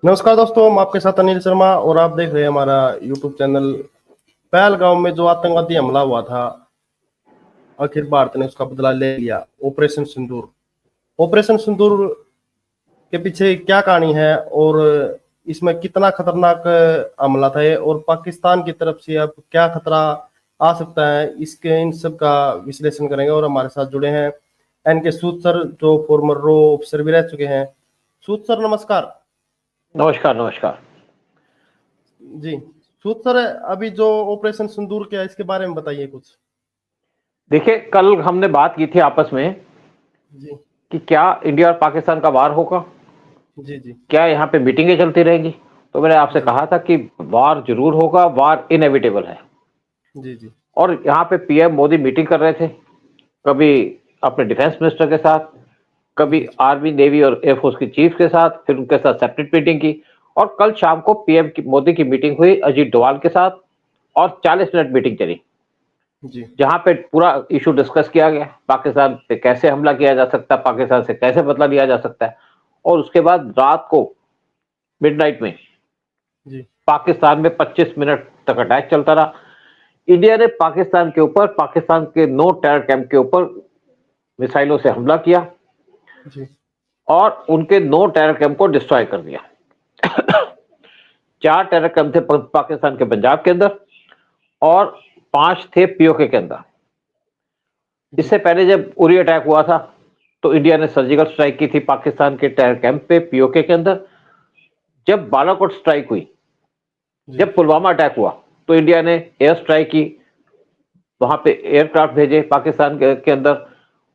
नमस्कार दोस्तों, हम आपके साथ अनिल शर्मा और आप देख रहे हैं हमारा यूट्यूब चैनल। पहलगाम में जो आतंकवादी हमला हुआ था, आखिर भारत ने उसका बदला ले लिया। ऑपरेशन सिंदूर। ऑपरेशन सिंदूर के पीछे क्या कहानी है और इसमें कितना खतरनाक हमला था ये, और पाकिस्तान की तरफ से अब क्या खतरा आ सकता है, इसके इन सब का विश्लेषण करेंगे। और हमारे साथ जुड़े हैं एन के सूद सर, जो फॉर्मर रो ऑफिसर भी रह चुके हैं। सूद सर नमस्कार। नमस्कार नमस्कार। जी सूद सर, अभी जो ऑपरेशन सिंदूर क्या है, इसके बारे में बताइए कुछ। देखिए, कल हमने बात की थी आपस में जी कि क्या इंडिया और पाकिस्तान का वार होगा, जी जी क्या यहाँ पे मीटिंगें चलती रहेंगी। तो मैंने आपसे जी कहा था कि वार जरूर होगा, वार इनएविटेबल है। जी जी और यहाँ पे पीएम मोदी मीटिंग कर रहे थे, कभी अपने डिफेंस मिनिस्टर के साथ, कभी जी आर्मी नेवी और एयरफोर्स की चीफ के साथ, फिर उनके साथ सेपरेट मीटिंग की। और कल शाम को मोदी की मीटिंग हुई अजीत डोवाल के साथ, और 40 मिनट मीटिंग चली, जी जहां पे पूरा इशू डिस्कस किया गया। पाकिस्तान पे कैसे हमला किया जा सकता है, पाकिस्तान से कैसे बदला लिया जा सकता है। और उसके बाद रात को मिडनाइट में जी पाकिस्तान में 25 मिनट तक अटैक चलता रहा। इंडिया ने पाकिस्तान के ऊपर, पाकिस्तान के 9 टेरर कैंप के ऊपर मिसाइलों से हमला किया जी और उनके 9 टेरर कैंप को डिस्ट्रॉय कर दिया। 4 टेरर कैंप थे पाकिस्तान के पंजाब के अंदर, और 5 थे पीओके के अंदर। जी इससे पहले जब उरी अटैक हुआ था, तो इंडिया ने सर्जिकल स्ट्राइक की थी पाकिस्तान के टेरर कैंप पे पीओके के अंदर। जब बालाकोट स्ट्राइक हुई, जी जब पुलवामा अटैक हुआ, तो इंडिया ने एयर स्ट्राइक की, वहां पे एयरक्राफ्ट भेजे पाकिस्तान के अंदर।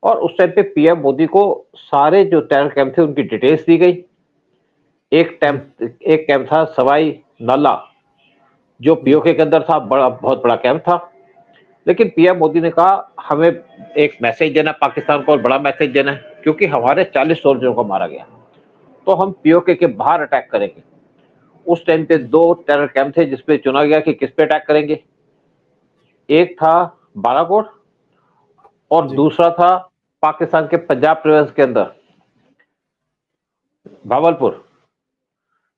और उस टाइम पे पीएम मोदी को सारे जो टेरर कैंप थे उनकी डिटेल्स दी गई। जी एक कैंप था सवाई नाला, जो जी पीओके के अंदर था, बड़ा बहुत बड़ा कैंप था। लेकिन पीएम मोदी ने कहा हमें एक मैसेज देना पाकिस्तान को, और बड़ा मैसेज देना है, क्योंकि हमारे 40 सोल्जरों को मारा गया, तो हम पीओके के बाहर अटैक करेंगे। उस टाइम पे जी 2 टेरर कैंप थे जिसपे चुना गया कि किस पे अटैक करेंगे। एक था बालाकोट, और जी दूसरा था पाकिस्तान के पंजाब प्रोविंस के अंदर भावलपुर। जी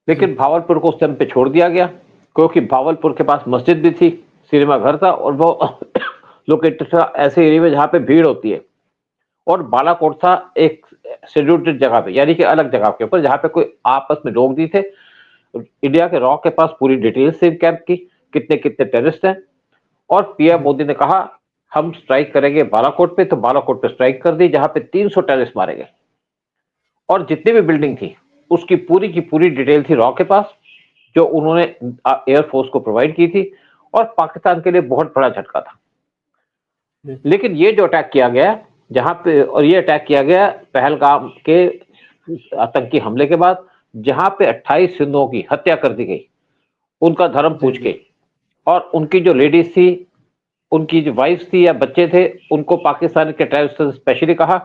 लेकिन भावलपुर को उस टाइम पे छोड़ दिया गया, क्योंकि भावलपुर के पास मस्जिद भी थी, सिनेमा घर था, और वो लोकेटेड था ऐसे एरिया में जहाँ पे भीड़ होती है। और बालाकोट था एक शेड्यूल्ड जगह पे, यानी कि अलग जगह के ऊपर, जहाँ पे कोई आपस में लोग नहीं थे। इंडिया के रॉ के पास पूरी डिटेल्स थी कैंप की, कितने कितने टेररिस्ट हैं। और पीएम जी मोदी ने कहा हम स्ट्राइक करेंगे बालाकोट पे, तो बालाकोट पे स्ट्राइक कर दी, जहां पे 300 टेररिस्ट मारे गए। और जितनी भी बिल्डिंग जी थी, उसकी पूरी की पूरी डिटेल थी रॉ के पास, जो उन्होंने एयरफोर्स को प्रोवाइड की थी। और पाकिस्तान के लिए बहुत बड़ा झटका था। जी लेकिन ये जो अटैक किया गया, जहां पे, और ये अटैक किया गया पहलगाम के आतंकी हमले के बाद, जहां पे 28 हिंदुओं की हत्या कर दी गई, उनका धर्म जी पूछ जी के। और उनकी जो लेडीज थी, उनकी जो वाइफ थी या बच्चे थे, उनको पाकिस्तान के टेररिस्ट ने स्पेशली कहा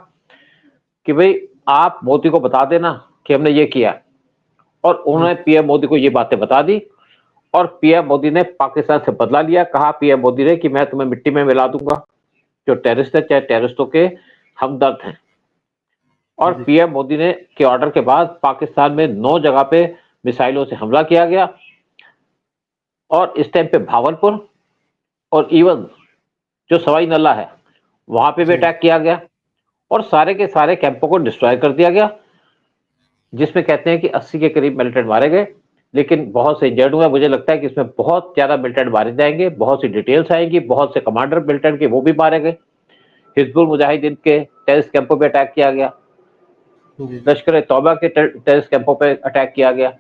कि भाई आप मोदी को बता देना कि हमने ये किया। और जी उन्होंने पीएम मोदी को ये बातें बता दी, और पीएम मोदी ने पाकिस्तान से बदला लिया। कहा पीएम मोदी ने कि मैं तुम्हें मिट्टी में मिला दूंगा, जो टेररिस्ट है, चाहे टेररिस्टों के हमदर्द हैं। और जी पीएम मोदी ने के ऑर्डर के बाद पाकिस्तान में 9 जगह पे मिसाइलों से हमला किया गया। और इस टाइम पे भावलपुर, और इवन जो सवाई नल्ला है, वहां पे भी जी अटैक किया गया, और सारे के सारे कैंपों को डिस्ट्रॉय कर दिया गया, जिसमें कहते हैं कि 80 के करीब मिलिटेंट मारे गए। लेकिन बहुत से इंजर्ड हुए। मुझे लगता है कि इसमें बहुत ज्यादा मिलिटेंट मारे जाएंगे, बहुत सी डिटेल्स आएंगी, बहुत से कमांडर मिलिटेंट के वो भी मारे गए। हिजबुल मुजाहिदीन के टेररिस्ट कैंपों पे अटैक किया गया, जी लश्कर ए तौबा के टेररिस्ट कैंपों पे अटैक किया गया,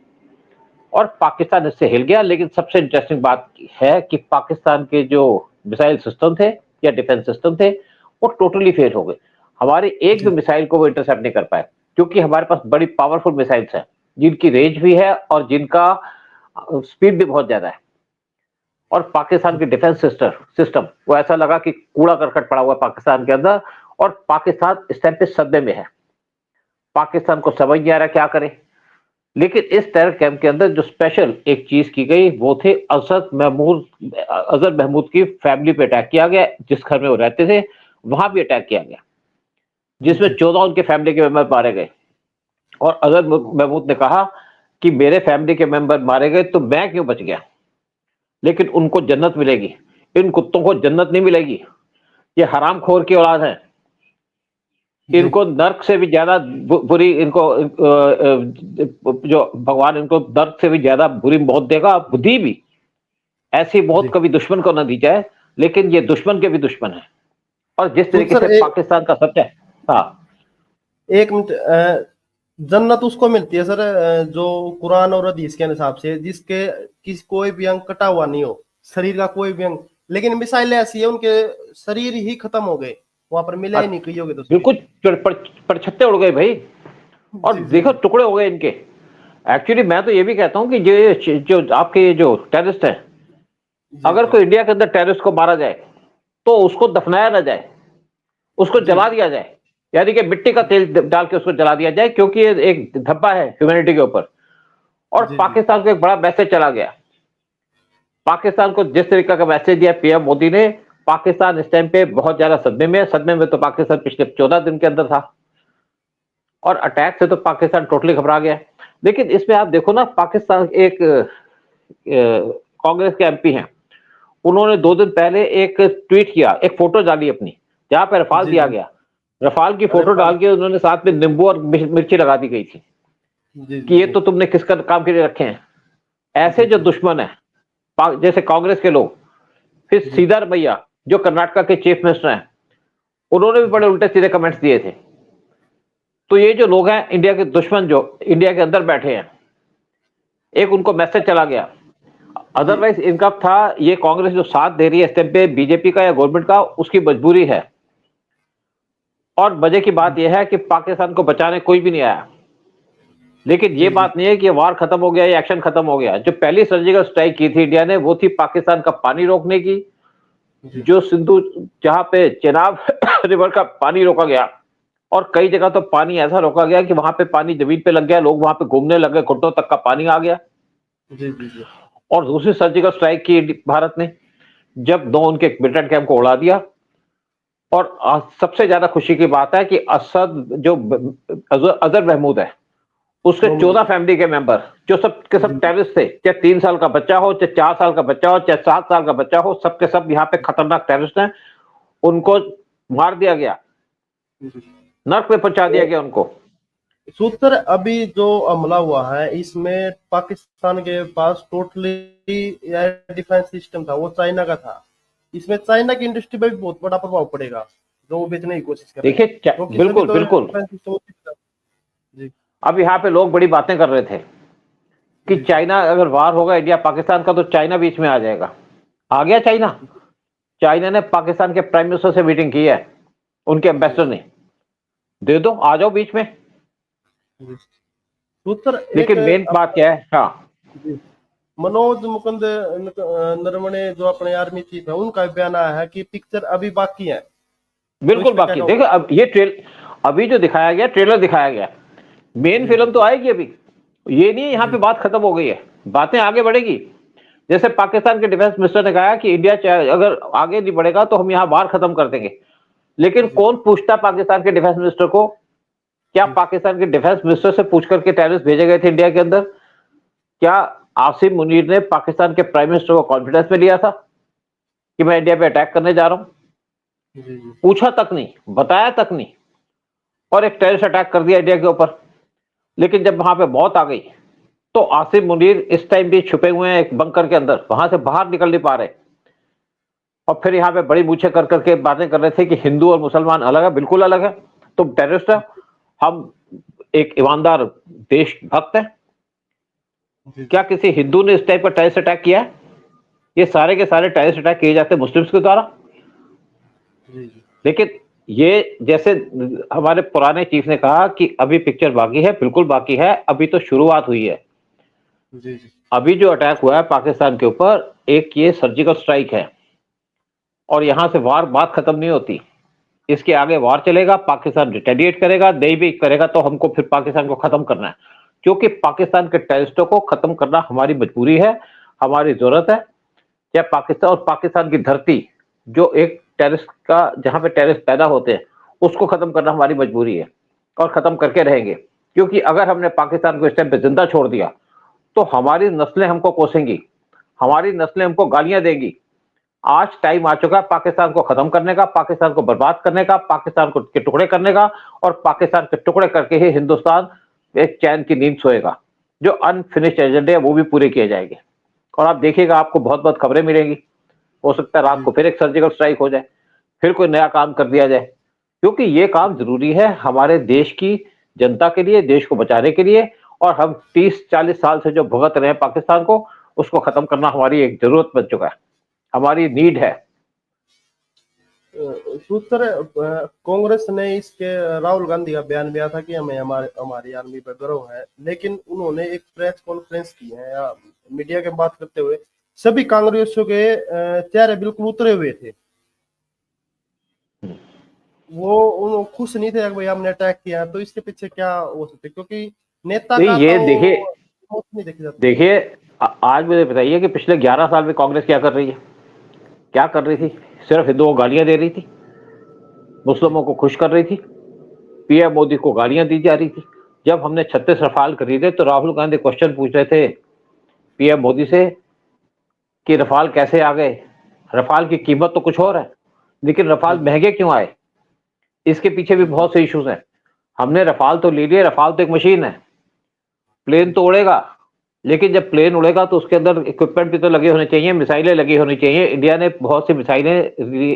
और पाकिस्तान इससे हिल गया। लेकिन सबसे इंटरेस्टिंग बात है कि पाकिस्तान के जो मिसाइल सिस्टम थे या डिफेंस सिस्टम थे, वो टोटली फेल हो गए। हमारे एक भी जी मिसाइल को वो इंटरसेप्ट नहीं कर पाए, क्योंकि हमारे पास बड़ी पावरफुल मिसाइल्स हैं, जिनकी रेंज भी है और जिनका स्पीड भी बहुत ज्यादा है। और पाकिस्तान की डिफेंस सिस्टम वो ऐसा लगा कि कूड़ा करकट पड़ा हुआ है पाकिस्तान के अंदर। और पाकिस्तान इस टाइम पे सदमे में है, पाकिस्तान को समझ नहीं आ रहा क्या करे। लेकिन इस टेरर कैंप के अंदर जो स्पेशल एक चीज की गई, वो थे अजहर महमूद की फैमिली पे अटैक किया गया, जिस घर में वो रहते थे वहां भी अटैक किया गया, जिसमें जी 14 उनके फैमिली के मेंबर मारे गए। और अजहर महमूद ने कहा कि मेरे फैमिली के मेंबर मारे गए तो मैं क्यों बच गया, लेकिन उनको जन्नत मिलेगी, इन कुत्तों को जन्नत नहीं मिलेगी। ये हरामखोर की औलाद है, जी इनको नर्क से भी ज्यादा बुरी इनको जो भगवान इनको नर्क से भी ज्यादा बुरी मौत देगा। बुद्धि भी ऐसी मौत जी। कभी दुश्मन को न दी जाए, लेकिन ये दुश्मन के भी दुश्मन है। और जिस तो तरीके सर से पाकिस्तान का सच है। हाँ, एक मिनट, जन्नत उसको मिलती है सर, जो कुरान और हदीस के हिसाब से, जिसके किसी कोई भी अंग कटा हुआ नहीं हो, शरीर का कोई भी अंग। लेकिन मिसाइलें ऐसी है, उनके शरीर ही खत्म हो गए, वहां पर मिला ही नहीं, कही होगी तो सही। बिल्कुल परछत्ते उड़ गए भाई, और जी जी देखो जी टुकड़े हो गए इनके। एक्चुअली मैं तो ये भी कहता हूं कि जो आपके ये जो टेररिस्ट हैं, जी अगर जी कोई इंडिया के अंदर टेररिस्ट को मारा जाए तो उसको दफनाया ना जाए, उसको जी जला दिया जाए, यानी कि मिट्टी का तेल डाल के उसको जला दिया जाए, क्योंकि ये एक धब्बा है ह्यूमैनिटी के ऊपर। और जी जी पाकिस्तान को एक बड़ा मैसेज चला गया। पाकिस्तान को जिस तरीके का मैसेज दिया पीएम मोदी ने, पाकिस्तान इस टाइम पे बहुत ज्यादा सदमे में है। सदमे में तो पाकिस्तान पिछले 14 दिन के अंदर था, और अटैक से तो पाकिस्तान टोटली घबरा गया। लेकिन इसमें आप देखो ना, पाकिस्तान एक कांग्रेस के एमपी हैं, उन्होंने 2 दिन पहले एक ट्वीट किया, एक फोटो डाली अपनी, जहां पे रफाल जी दिया जी। गया। रफाल की अरे फोटो डाल के उन्होंने साथ में नींबू और मिर्ची लगा दी गई थी जी कि जी ये जी तो तुमने किसका काम के लिए रखे हैं। ऐसे जी जो जी दुश्मन है, जैसे कांग्रेस के लोग। फिर जी सीधर भैया जो कर्नाटका के चीफ मिनिस्टर हैं, उन्होंने भी जी बड़े उल्टे सीधे कमेंट्स दिए थे। तो ये जो लोग हैं इंडिया के दुश्मन, जो इंडिया के अंदर बैठे हैं, एक उनको मैसेज चला गया। जी अदरवाइज इनका था, ये कांग्रेस जो साथ दे रही है इस टाइम पे बीजेपी का या गवर्नमेंट का, उसकी मजबूरी है। और मजे की बात यह है कि पाकिस्तान को बचाने कोई भी नहीं आया। लेकिन ये जी जी बात नहीं है कि वार खत्म हो गया या एक्शन खत्म हो गया। जो पहली सर्जिकल स्ट्राइक की थी इंडिया ने, वो थी पाकिस्तान का पानी रोकने की। जी जो सिंधु, जहां पे चेनाब रिवर का पानी रोका गया, और कई जगह तो पानी ऐसा रोका गया कि वहां पे पानी जमीन पे लग गया, लोग वहां पे घूमने लगे, घुटनों तक का पानी आ गया। जी जी जी और दूसरी सर्जिकल स्ट्राइक की भारत ने, जब 2 उनके मिलिटेंट कैंप को उड़ा दिया। और सबसे ज्यादा खुशी की बात है कि असद जो अजहर महमूद है, उसके मोहम्मद 14 फैमिली के मेंबर, जो सब के सब जी टेररिस्ट थे, चाहे 3 साल का बच्चा हो, चाहे 4 साल का बच्चा हो, चाहे 7 साल का बच्चा हो, सब के सब यहाँ पे खतरनाक टेररिस्ट हैं। उनको मार दिया गया, जी। नर्क में पहुंचा दिया तो गया उनको। सूत्र अभी जो हमला हुआ है, इसमें पाकिस्तान के पास टोटली एयर डिफेंस सिस्टम था, वो चाइना का था। इसमें चाइना की इंडस्ट्री पे भी बहुत बड़ा प्रभाव पड़ेगा, जो वो बेचने की कोशिश कर रहे हैं, देखिए, क्योंकि सभी बिल्कुल तो बिल्कुल। डिफेंस सिस्टम उसी की तरफ। जी अब यहाँ पे लोग बड़ी बातें कर रहे थे कि जी जी चाइना अगर वार होगा इंडिया पाकिस्तान का, तो चाइना बीच में आ जाएगा। आ गया चाइना। चाइना ने पाकिस्तान के प्राइम मिनिस्टर से मीटिंग की है, उनके जी एम्बेसडर ने। दे दो, आ जाओ बीच में। जी। सूत्र एक लेकिन मेन बात क्या है, हाँ, जी, मनोज मुकुंद नरवणे जो अपने आर्मी चीफ है, उनका भी बयान आया है कि पिक्चर अभी बाकी है। तो इस बिल्कुल पे क्या बाकी। कहोगे? देखो, अब ये अभी जो दिखाया गया, ट्रेलर दिखाया गया, मेन जी फिल्म जी तो आएगी अभी। ये नहीं है यहाँ जी पे बात खत्म हो गई है, बातें आगे बढ़ेगी। जैसे पाकिस्तान के डिफेंस मिनिस्टर ने कहा कि इंडिया चाहे अगर आगे नहीं बढ़ेगा तो हम यहाँ वार खत्म कर देंगे। लेकिन जी कौन पूछता पाकिस्तान के डिफेंस मिनिस्टर को? क्या जी पाकिस्तान के डिफेंस मिनिस्टर से पूछ करके टेररिस्ट भेजे गए थे इंडिया के अंदर? क्या आसिम मुनीर ने पाकिस्तान के प्राइम मिनिस्टर को कॉन्फिडेंस में लिया था कि मैं इंडिया पे अटैक करने जा रहा हूं? जी जी पूछा तक नहीं, बताया तक नहीं, और एक टेररिस्ट अटैक कर दिया इंडिया के ऊपर। लेकिन जब वहां पे मौत आ गई, तो आसिम मुनीर इस टाइम भी छुपे हुए हैं एक बंकर के अंदर, वहां से बाहर निकल नहीं पा रहे। और फिर यहाँ पे बड़ी मूछें कर करके बातें कर रहे थे कि हिंदू और मुसलमान अलग है। बिल्कुल अलग है, तुम टेररिस्ट है, हम एक ईमानदार देशभक्त है। जी क्या किसी हिंदू ने इस टाइप का टेररिस्ट अटैक किया है? ये सारे के सारे टेररिस्ट अटैक किए जाते हैं मुस्लिम्स के द्वारा। जी जी लेकिन ये, जैसे हमारे पुराने चीफ ने कहा कि अभी पिक्चर बाकी है, बिल्कुल बाकी है, अभी तो शुरुआत हुई है। जी जी अभी जो अटैक हुआ है पाकिस्तान के ऊपर, एक ये सर्जिकल स्ट्राइक है, और यहां से वार बात खत्म नहीं होती। इसके आगे वार चलेगा, पाकिस्तान रिटेलिएट करेगा, नहीं भी करेगा तो हमको फिर पाकिस्तान को खत्म करना है। क्योंकि पाकिस्तान के टेररिस्टों को खत्म करना हमारी मजबूरी है, हमारी जरूरत है। क्या पाकिस्तान, और पाकिस्तान की धरती जो एक टेररिस्ट का, जहां पे टेररिस्ट पैदा होते हैं, उसको खत्म करना हमारी मजबूरी है, और खत्म करके रहेंगे। क्योंकि अगर हमने पाकिस्तान को इस टाइम पे जिंदा छोड़ दिया, तो हमारी नस्लें हमको कोसेंगी, हमारी नस्लें हमको गालियां देंगी। आज टाइम आ चुका है पाकिस्तान को खत्म करने का, पाकिस्तान को बर्बाद करने का, पाकिस्तान को के टुकड़े करने का, और पाकिस्तान के टुकड़े करके ही हिंदुस्तान एक चैन की नींद सोएगा। जो अनफिनिश्ड एजेंडे है वो भी पूरे किए जाएंगे, और आप देखिएगा आपको बहुत बहुत खबरें मिलेंगी। हो सकता है रात को फिर एक सर्जिकल स्ट्राइक हो जाए, फिर कोई नया काम कर दिया जाए, क्योंकि ये काम जरूरी है हमारे देश की जनता के लिए, देश को बचाने के लिए। और हम 30-40 साल से जो भुगत रहे हैं पाकिस्तान को, उसको खत्म करना हमारी एक जरूरत बन चुका है, हमारी नीड है। सूत्र कांग्रेस ने इसके राहुल गांधी का बयान दिया था कि हमें हमारी आर्मी पर गर्व है, लेकिन उन्होंने एक प्रेस कॉन्फ्रेंस की है या मीडिया के बात करते हुए सभी कांग्रेसियों के चेहरे बिल्कुल उतरे हुए थे। वो खुश नहीं थे कि भाई हमने अटैक किया। तो इसके पीछे क्या हो सकता है, क्योंकि नेता का ये तो देखिए, नहीं देखी जाती। देखिए आज मुझे बताइए कि पिछले 11 साल में कांग्रेस क्या कर रही है, क्या कर रही थी? सिर्फ हिंदुओं को गालियां दे रही थी, मुस्लिमों को खुश कर रही थी, पीएम मोदी को गालियां दी जा रही थी। जब हमने 36 रफाल खरीदे तो राहुल गांधी क्वेश्चन पूछ रहे थे पीएम मोदी से कि रफाल कैसे आ गए, रफाल की कीमत तो कुछ और है, लेकिन रफाल महंगे क्यों आए? इसके पीछे भी बहुत से इश्यूज हैं। हमने रफाल तो ले लिया, रफाल तो एक मशीन है, प्लेन तो उड़ेगा, लेकिन जब प्लेन उड़ेगा तो उसके अंदर इक्विपमेंट भी तो लगे होने चाहिए, मिसाइलें लगी होनी चाहिए। इंडिया ने बहुत सी मिसाइलें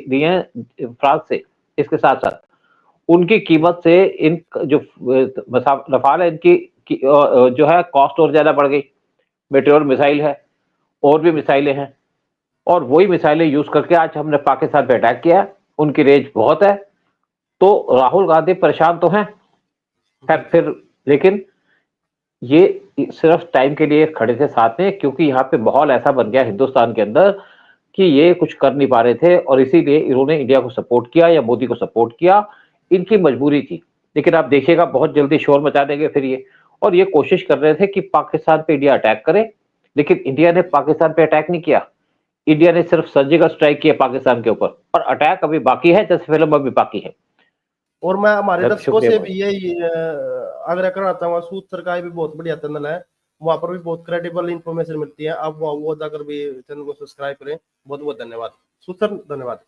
दी हैं फ्रांस से। इसके साथ साथ उनकी कीमत से इन जो रफाल है इनकी जो है कॉस्ट और ज्यादा बढ़ गई। मेटेओर मिसाइल है, और भी मिसाइलें हैं, और वही मिसाइलें यूज करके आज हमने पाकिस्तान पे अटैक किया। उनकी रेंज बहुत है, तो राहुल गांधी परेशान तो हैं खैर फिर, लेकिन ये सिर्फ टाइम के लिए खड़े थे साथ में, क्योंकि यहाँ पे माहौल ऐसा बन गया हिंदुस्तान के अंदर कि ये कुछ कर नहीं पा रहे थे, और इसीलिए इन्होंने इंडिया को सपोर्ट किया या मोदी को सपोर्ट किया। इनकी मजबूरी थी। लेकिन आप देखिएगा बहुत जल्दी शोर मचा देंगे फिर ये, और ये कोशिश कर रहे थे कि पाकिस्तान पे इंडिया अटैक करे, लेकिन इंडिया ने पाकिस्तान पे अटैक नहीं किया। इंडिया ने सिर्फ सर्जिकल स्ट्राइक किया पाकिस्तान के ऊपर, और अटैक अभी बाकी है, जैसे फिल्म अभी बाकी है। और मैं हमारे दर्शकों शुक्रिया से भाई। भी यही आग्रह करना चाहूंगा, सूत्र का भी बहुत बढ़िया चैनल है, वहां पर भी बहुत क्रेडिबल इंफॉर्मेशन मिलती है। आप वो जाकर भी चैनल को सब्सक्राइब करें। बहुत बहुत धन्यवाद सूत्र, धन्यवाद।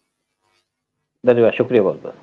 धन्यवाद, शुक्रिया बहुत बहुत।